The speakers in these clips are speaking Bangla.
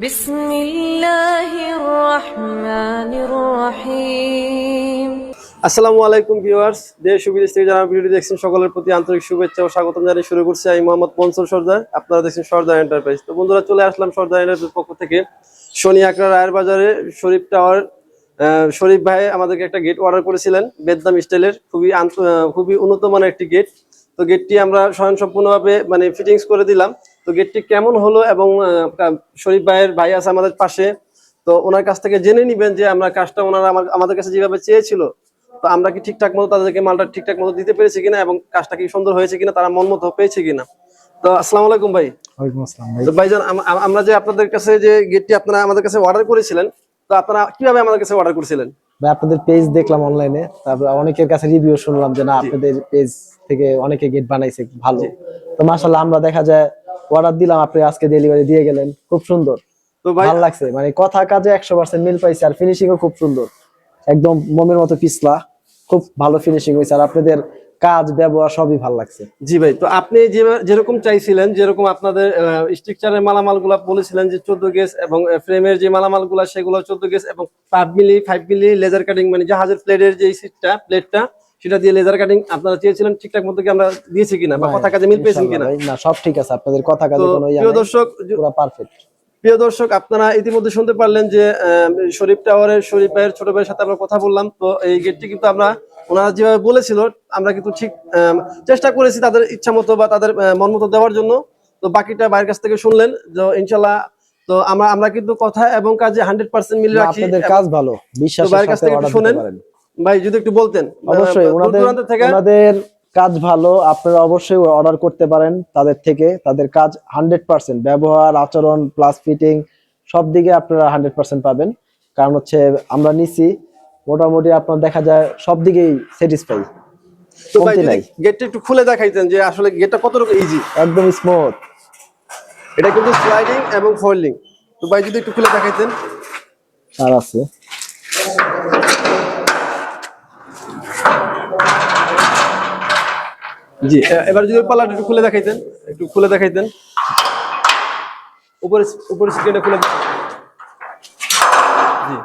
বিসমিল্লাহির রহমানির রহিম। আসসালামু আলাইকুম ভিউয়ার্স, দেশ ও বিদেশ থেকে যারা ভিডিওটি দেখছেন সকলের প্রতি আন্তরিক শুভেচ্ছা ও স্বাগতম জানিয়ে শুরু করছি আমি মোহাম্মদ মনসুর সরদার। আপনারা দেখছেন সরদার এন্টারপ্রাইজ। তো বন্ধুরা, চলে আসলাম সরদার এন্টারপ্রাইজ পক্ষ থেকে শনি আকরা রায়ের বাজারে শরীফ টাওয়ার। শরীফ ভাই আমাদেরকে একটা গেট অর্ডার করেছিলেন ভিয়েতনাম স্টাইলের, খুবই উন্নত মানের একটি গেট। তো গেটটি আমরা স্বয়ংসম্পূর্ণভাবে মানে ফিটিংস করে দিলাম। তো গেটটি কেমন হলো এবং শরীফ ভাইয়ের ভাই আছে আমাদের পাশে, তো ওনার কাছ থেকে জেনে নিবেন যে আমরা কাজটা ওনারা আমাদের কাছে যেভাবে চেয়েছিল, তো আমরা কি ঠিকঠাক মতো তাদেরকে মালটা ঠিকঠাক মতো দিতে পেরেছি কিনা এবং কাজটা কি সুন্দর হয়েছে কিনা, তারা মন মতো পেয়েছে কিনা। তো আসসালামু আলাইকুম ভাই। ওয়ালাইকুম আসসালাম ভাই। তো ভাইজান, আমরা যে আপনাদের কাছে যে গেটটি আপনারা আমাদের কাছে অর্ডার করেছিলেন, তো আপনারা কিভাবে আমাদের কাছে অর্ডার করেছিলেন? ভাই আপনাদের পেজ দেখলাম অনলাইনে, তারপর অনেকের কাছে রিভিউ শুনলাম যে না আপনাদের পেজ থেকে অনেকে গেট বানাইছে ভালো। তো মাশাআল্লাহ আমরা দেখা যায় অর্ডার দিলাম, আপনি আজকে ডেলিভারি দিয়ে গেলেন, খুব সুন্দর। তো ভাই ভালো লাগছে, মানে কথা কাজে 100% মিল পাইছে, আর ফিনিশিংও খুব সুন্দর, একদম মোমের মতো পিছলা, খুব ভালো ফিনিশিং হয়েছে। আর আপনাদের কাজ ব্যবহার সবই ভালো লাগছে। জি ভাই, তো আপনি যেরকম চাইছিলেন, যেরকম আপনাদের স্ট্রাকচারের মালামালগুলো বলেছিলেন যে 14 গেজ, এবং ফ্রেমের যে মালামালগুলো সেগুলো 14 গেজ, এবং 5 মিলি লেজার কাটিং, মানে জাহাজের প্লেটের যে প্লেটটা সেটা দিয়ে লেজার কাটিং আপনারা চেয়েছিলেন, ঠিকঠাক মতো কি আমরা দিয়েছি কিনা বা কথা কাজে মিল পেয়েছেন কিনা? না, সব ঠিক আছে, আপনাদের কথা কাজে কোনো ইয়া প্রিয় নাই, দর্শক, পুরো পারফেক্ট। প্রিয় দর্শক, আপনারা ইতিমধ্যে শুনতে পারলেন যে শরীফ টাওয়ারের শরীফ ভাইয়ের ছোট ভাইয়ের সাথে আমরা কথা বললাম। তো এই গেটটি কিন্তু আমরা ওনারা যেভাবে বলেছিল আমরা কিন্তু ঠিক চেষ্টা করেছি তাদের ইচ্ছা মতো বা তাদের মন মতো দেওয়ার জন্য। তো বাকিটা ভাইয়ের কাছ থেকে শুনলেন যে ইনশাল্লাহ। তো আমরা কিন্তু কথা এবং কাজে 100% মিল রাখি। আপনাদের কাজ ভালো, বিশ্বাসের সাথে অর্ডার দিতে পারেন। ভাই যদি একটু বলতেন। অবশ্যই ওনাদের কাজ ভালো, আপনারা অবশ্যই অর্ডার করতে পারেন তাদের থেকে। তাদের কাজ 100%, ব্যবহার, আচরণ প্লাস ফিটিং সব দিকে আপনারা 100% পাবেন। কারণ হচ্ছে আমরা নিছি, মোটামুটি আপনার দেখা যায় সব দিকেই স্যাটিসফাই। তো ভাই যদি গেটটা একটু খুলে দেখাইতেন যে আসলে গেটটা কতটুকু ইজি। একদম স্মুথ, এটা কিন্তু স্লাইডিং এবং ফোল্ডিং। তো ভাই যদি একটু খুলে দেখাইতেন। আর আছে জি, এবার যদি পাল্লাটা একটু খুলে দেখাইতেন, উপরে স্ক্রিনটা খুলে। জি,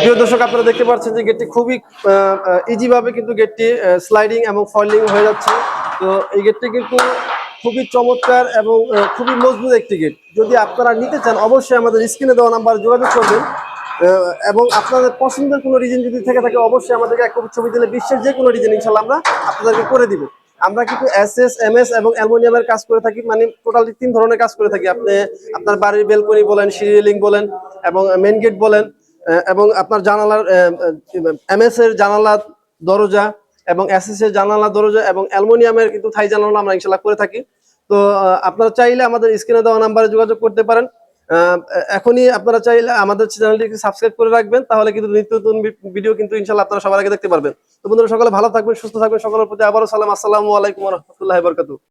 প্রিয় দর্শক, আপনারা দেখতে পাচ্ছেন যে গেটটি খুবই ইজি ভাবে কিন্তু গেটটি স্লাইডিং এবং ফোল্ডিং হয়ে যাচ্ছে। তো এই গেটটি কিন্তু খুবই চমৎকার এবং খুবই মজবুত একটি গেট। যদি আপনারা নিতে চান অবশ্যই আমাদের স্ক্রিনে দেওয়া নাম্বারে যোগাযোগ করবেন, এবং আপনাদের পছন্দের কোনো ডিজাইন যদি থেকে থাকে অবশ্যই আমাদেরকে এক কপি ছবি দিলে বিশ্বের যে কোনো ডিজাইন ইনশাল্লাহ আমরা আপনাদেরকে করে দিব। আমরা কিন্তু এসএস, এমএস এবং অ্যালুমিনিয়ামের কাজ করে থাকি, মানে টোটালি 3 ধরনের কাজ করে থাকি। আপনি আপনার বাড়ির বেলকনি বলেন, সিঁড়ি রেলিং বলেন, এবং মেইন গেট বলেন, এবং আপনার জানালার এমএস এর জানালা দরজা এবং এসএস এর জানালা দরজা এবং অ্যালুমিনিয়ামের কিন্তু থাই জানালা আমরা ইনশাল্লাহ করে থাকি। তো আপনারা চাইলে আমাদের স্ক্রিনে দেওয়া নাম্বারে যোগাযোগ করতে পারেন। এখনই আপনারা চাইলে আমাদের চ্যানেলটিকে সাবস্ক্রাইব করে রাখবেন, তাহলে কিন্তু নিত্য নতুন ভিডিও কিন্তু ইনশাল্লাহ আপনারা সবার আগে দেখতে পারবেন। তো বন্ধুরা, সকলে ভালো থাকবেন, সুস্থ থাকবেন। সকলের প্রতি আবারও সালাম। আসসালামু আলাইকুম ওয়া রাহমাতুল্লাহি ওয়া বারাকাতুহু।